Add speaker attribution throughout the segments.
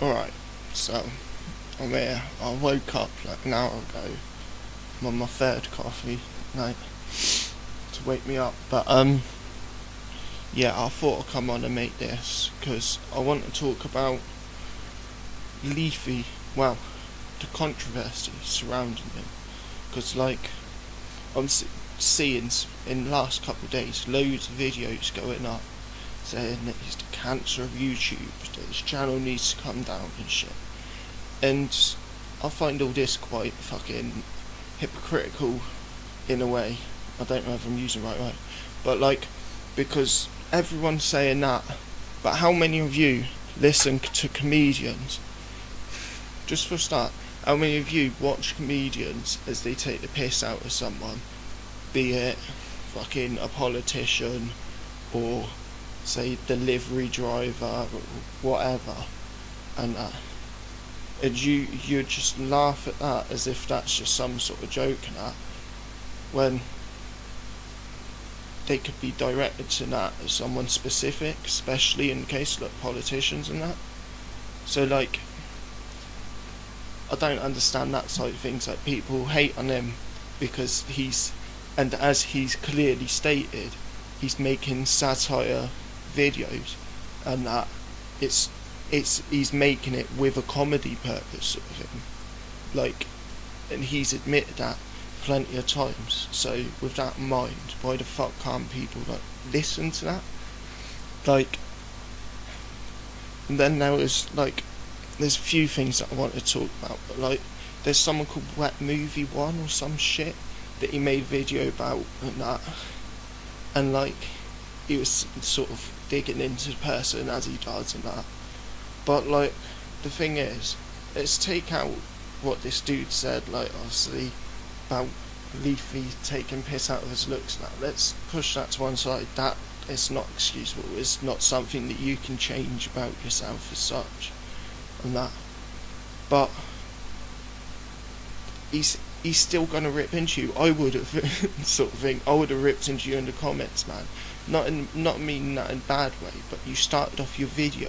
Speaker 1: Alright, so I'm here. I woke up like an hour ago. I'm on my third coffee night to wake me up. But yeah, I thought I'd come on and make this because I want to talk about Leafy. Well, the controversy surrounding him. Because like I'm seeing in the last couple of days loads of videos going up saying that he's the cancer of YouTube, that his channel needs to come down and shit. And I find all this quite fucking hypocritical in a way. I don't know if I'm using the right word, but like, because everyone's saying that, but how many of you listen to comedians? Just for a start, how many of you watch comedians as they take the piss out of someone, be it fucking a politician or say delivery driver or whatever, and you just laugh at that as if that's just some sort of joke and that, when they could be directed to that as someone specific, especially in the case of like politicians and that. So like, I don't understand that side of things. Like, people hate on him because and as he's clearly stated, he's making satire videos, and that he's making it with a comedy purpose sort of thing. Like, and he's admitted that plenty of times. So with that in mind, why the fuck can't people like listen to that? Like, and then there's a few things that I want to talk about, but like, there's someone called Wet Movie One or some shit that he made a video about and that, and like, he was sort of digging into the person as he does and that. But like, the thing is, let's take out what this dude said, like obviously about Leafy taking piss out of his looks now. Let's push that to one side. That is not excusable. It's not something that you can change about yourself as such and that. But he's still gonna rip into you. I would have sort of thing. I would have ripped into you in the comments, man. Not meaning that in a bad way, but you started off your video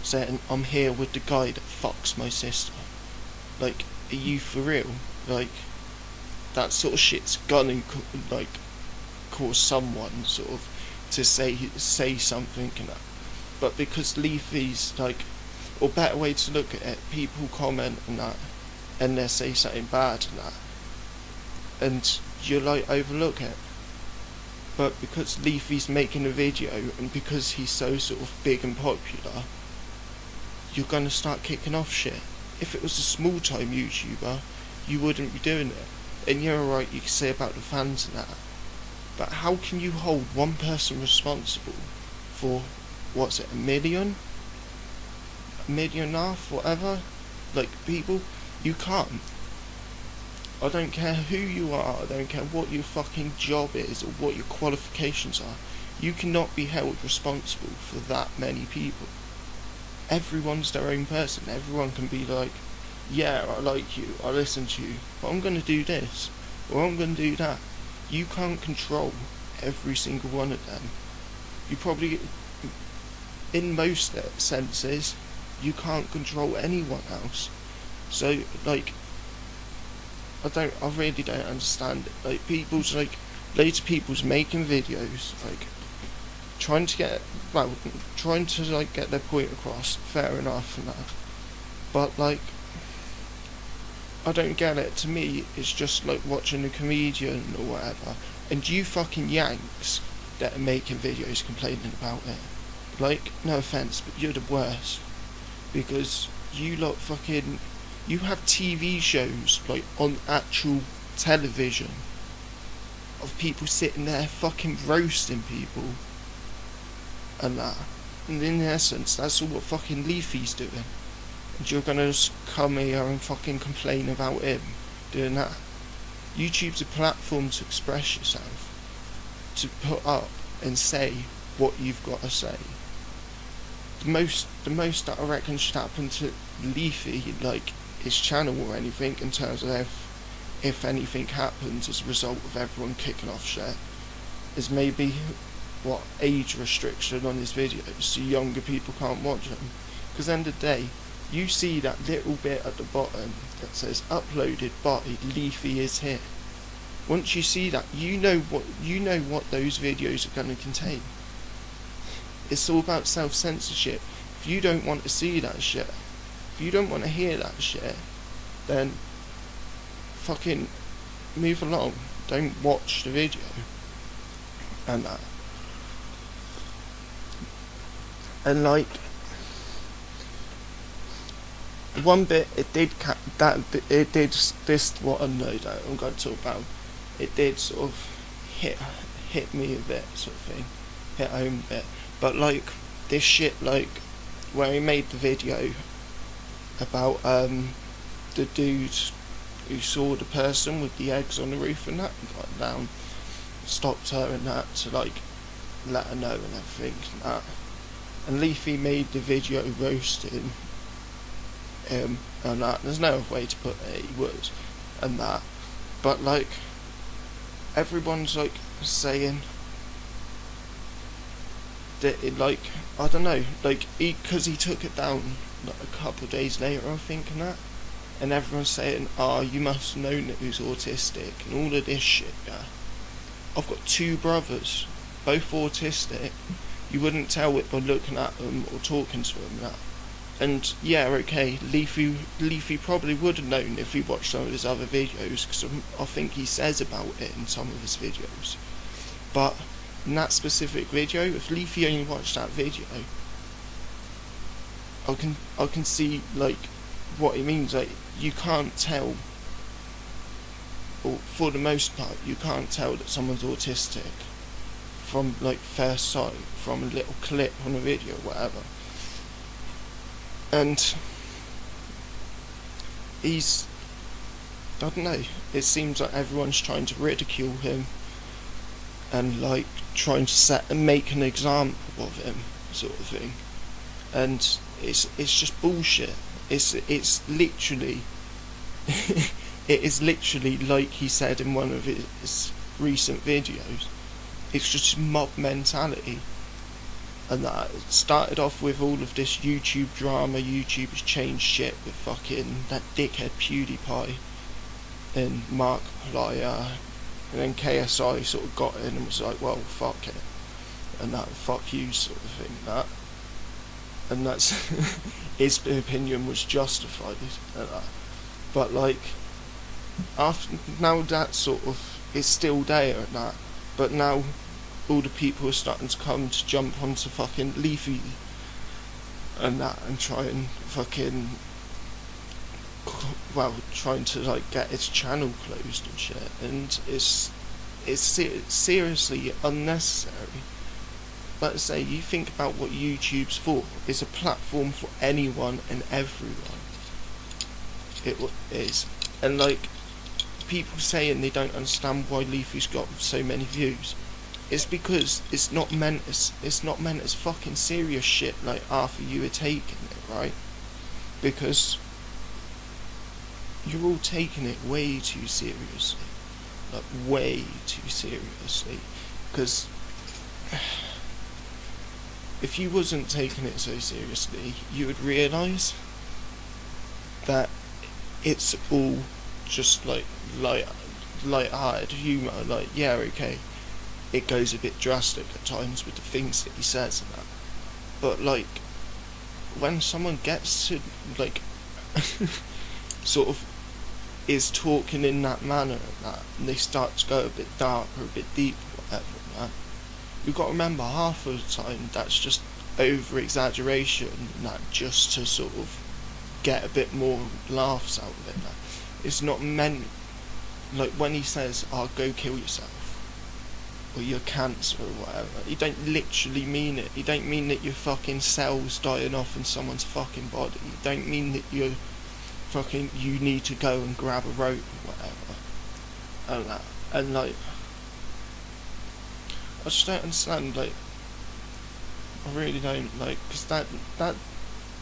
Speaker 1: saying I'm here with the guy that fucks my sister. Like, are you for real? Like, that sort of shit's gonna like cause someone sort of to say something and that. But because Leafy's like, or better way to look at it, people comment and that, and they say something bad and that, and you like overlook it. But because Leafy's making a video and because he's so sort of big and popular, you're gonna start kicking off shit. If it was a small time YouTuber, you wouldn't be doing it. And you're right, you can say about the fans and that, but how can you hold one person responsible for, what's it, 1 million? 1.5 million, whatever? Like, people, you can't. I don't care who you are, I don't care what your fucking job is or what your qualifications are. You cannot be held responsible for that many people. Everyone's their own person. Everyone can be like, yeah, I like you, I listen to you, but I'm going to do this, or I'm going to do that. You can't control every single one of them. You probably, in most senses, you can't control anyone else. So, like, I really don't understand it. Like, loads of people's making videos, like, trying to like get their point across, fair enough and that. But like, I don't get it. To me, it's just like watching a comedian or whatever, and you fucking Yanks that are making videos complaining about it. Like, no offense, but you're the worst, because you lot fucking, you have TV shows like on actual television of people sitting there fucking roasting people and that, and in essence that's all what fucking Leafy's doing, and you're gonna just come here and fucking complain about him doing that. YouTube's a platform to express yourself, to put up and say what you've got to say. The most that I reckon should happen to Leafy, like his channel or anything, in terms of if anything happens as a result of everyone kicking off shit, is maybe age restriction on his videos so younger people can't watch them. Because at the end of the day, you see that little bit at the bottom that says uploaded by Leafyishere. Once you see that, you know what those videos are going to contain. It's all about self-censorship. If you don't want to see that shit, if you don't want to hear that shit, then fucking move along. Don't watch the video and that. And like, one bit it did this what I know that I'm going to talk about. It did sort of hit me a bit, sort of thing, hit home a bit. But like this shit, like where he made the video about the dude who saw the person with the eggs on the roof and that, and got down, stopped her and that to like let her know and everything and that. And Leafy made the video roasting him and that. There's no other way to put it, he would, and that. But like, everyone's like saying that it, like, I don't know, like, because he took it down like a couple of days later, I think, and that. And everyone's saying, you must have known that he was autistic and all of this shit, yeah. I've got 2 brothers, both autistic. You wouldn't tell it by looking at them or talking to them, that. And yeah, okay, Leafy probably would have known if he watched some of his other videos, because I think he says about it in some of his videos. But in that specific video, if Leafy only watched that video, I can see like what he means. Like, you can't tell, or for the most part, you can't tell that someone's autistic from like first sight, from a little clip on a video, whatever. And he's, I don't know, it seems like everyone's trying to ridicule him and like trying to make an example of him, sort of thing. And it's just bullshit. It's literally it is literally like he said in one of his recent videos. It's just mob mentality. And that started off with all of this YouTube drama. YouTube has changed shit with fucking that dickhead PewDiePie and Markiplier, and then KSI sort of got in and was like, well, fuck it, and that, fuck you, sort of thing, that. And that's his opinion was justified, and that. But like, after now that sort of is still there and that, but now all the people are starting to come to jump onto fucking Leafy and that, and try and fucking, well, trying to like get his channel closed and shit, and it's seriously unnecessary. Like I say, you think about what YouTube's for. It's a platform for anyone and everyone. It is. And like, people saying they don't understand why Leafy's got so many views. It's because it's not meant as fucking serious shit like Arthur you were taking it, right? Because you're all taking it way too seriously. Like, way too seriously. Because if you wasn't taking it so seriously, you would realise that it's all just like light-hearted humour. Like, yeah, okay, it goes a bit drastic at times with the things that he says and that, but like, when someone gets to like sort of is talking in that manner and that, and they start to go a bit dark or a bit deep or whatever and that, you've got to remember half of the time that's just over exaggeration and that, just to sort of get a bit more laughs out of it. That it's not meant, like when he says, go kill yourself, or you're cancer or whatever, you don't literally mean it. You don't mean that your fucking cells dying off in someone's fucking body. You don't mean that you're fucking, you need to go and grab a rope or whatever. And that, and like, I just don't understand, like, I really don't, like, because that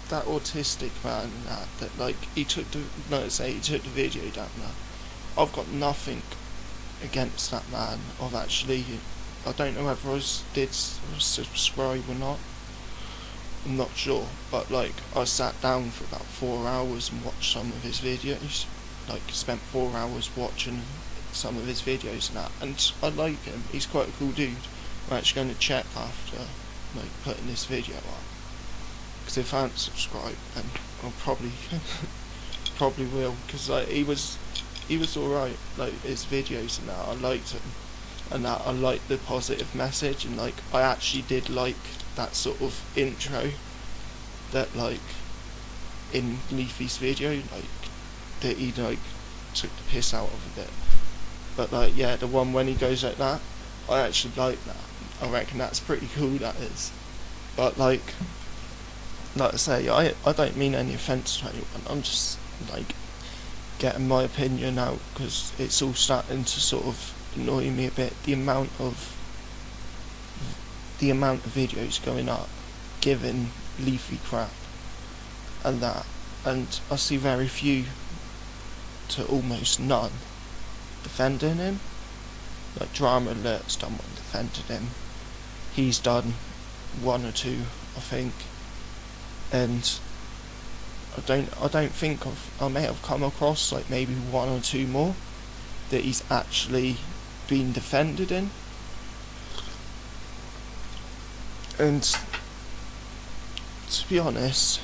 Speaker 1: autistic man, that like, he took the, like I say, he took the video down now. I've got nothing against that man. I've actually, I don't know whether I did subscribe or not, I'm not sure, but like I sat down for about 4 hours and watched some of his videos. Like spent 4 hours watching some of his videos and that, and I like him. He's quite a cool dude. I'm actually going to check after like putting this video up, because if I haven't subscribed, then I'll probably probably will, because like he was alright. Like his videos and that, I liked him, and that I liked the positive message, and like I actually did like that sort of intro that like in Leafy's video, like that he like took the piss out of a bit. But like yeah, the one when he goes like that, I actually like that. I reckon that's pretty cool, that is. But like I say, I don't mean any offence to anyone. I'm just like getting my opinion out, because it's all starting to sort of annoy me a bit. The amount of videos going up giving Leafy crap and that, and I see very few to almost none defending him. Like Drama Alert's done one defended him. He's done one or two, I think, and I don't think I may have come across like maybe one or two more that he's actually been defended in. And to be honest,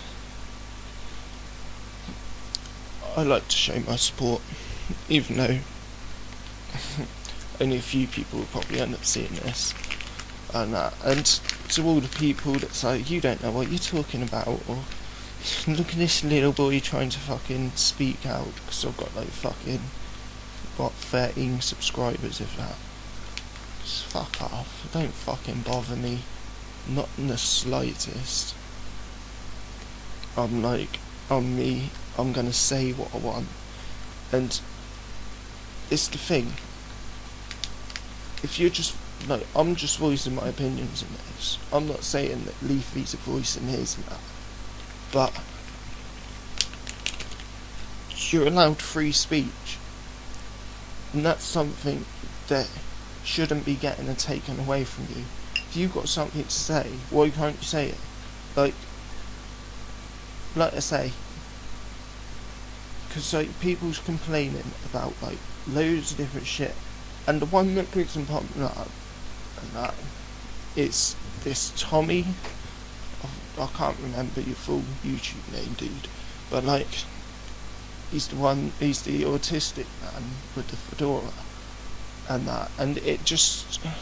Speaker 1: I like to show my support, even though only a few people will probably end up seeing this and that. And to all the people that say, you don't know what you're talking about, or look at this little boy trying to fucking speak out, because I've got like fucking, what, 13 subscribers, if that. Just fuck off. Don't fucking bother me. Not in the slightest. I'm like, I'm me. I'm gonna say what I want. And it's the thing. If you're just, like, I'm just voicing my opinions in this. I'm not saying that Leafy's a voice in his and that. But you're allowed free speech. And that's something that shouldn't be getting and taken away from you. If you've got something to say, why can't you say it? Like I say, because like people's complaining about like loads of different shit, and the one that keeps on popping up and that, it's this Tommy. I can't remember your full YouTube name, dude, but like he's the autistic man with the fedora and that, and it just, I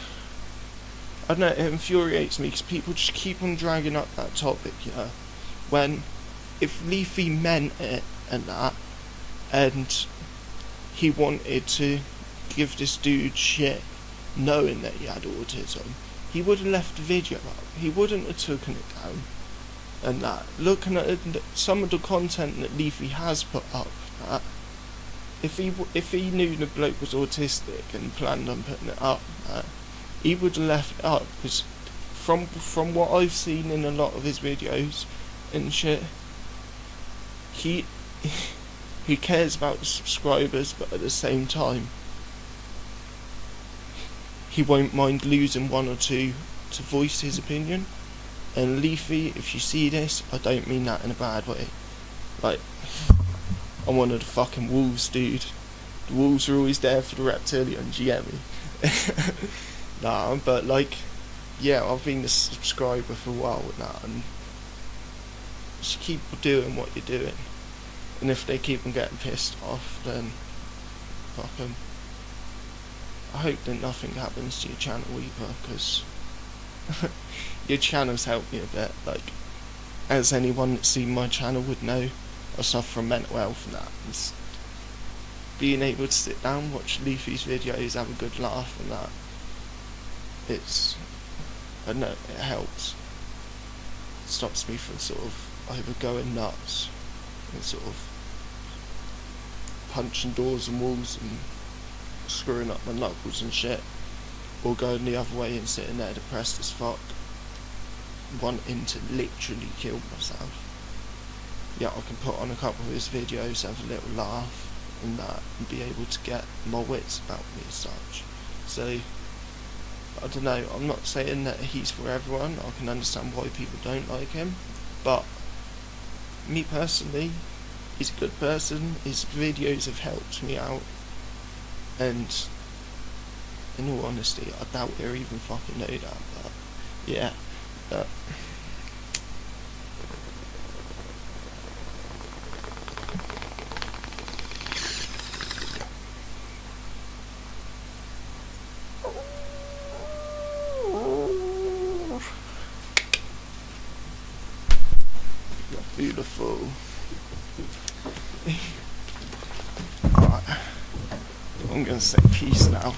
Speaker 1: don't know, it infuriates me because people just keep on dragging up that topic, you know, when if Leafy meant it and that, and he wanted to give this dude shit knowing that he had autism, he would have left the video up. He wouldn't have taken it down and that. Looking at some of the content that Leafy has put up, that if he knew the bloke was autistic and planned on putting it up, he would have left it up, because from what I've seen in a lot of his videos and shit, he cares about the subscribers, but at the same time he won't mind losing one or two to voice his opinion. And Leafy, if you see this, I don't mean that in a bad way. Like, I'm one of the fucking wolves, dude. The wolves are always there for the reptilians, you get me? Nah, but like, yeah, I've been a subscriber for a while with that, and just keep doing what you're doing. And if they keep on getting pissed off, then fuck them. I hope that nothing happens to your channel either, because your channel's helped me a bit. Like, as anyone that's seen my channel would know, I suffer from mental health and that. And being able to sit down, watch Leafy's videos, have a good laugh and that, it's, I don't know, it helps. It stops me from sort of either going nuts and sort of punching doors and walls and screwing up my knuckles and shit, or going the other way and sitting there depressed as fuck, wanting to literally kill myself. Yeah, I can put on a couple of his videos, have a little laugh and that, and be able to get my wits about me as such. So I don't know, I'm not saying that he's for everyone. I can understand why people don't like him, but me personally, he's a good person. His videos have helped me out, and in all honesty, I doubt he'll even fucking know that, but yeah. You're beautiful. Alright, I'm gonna say peace now.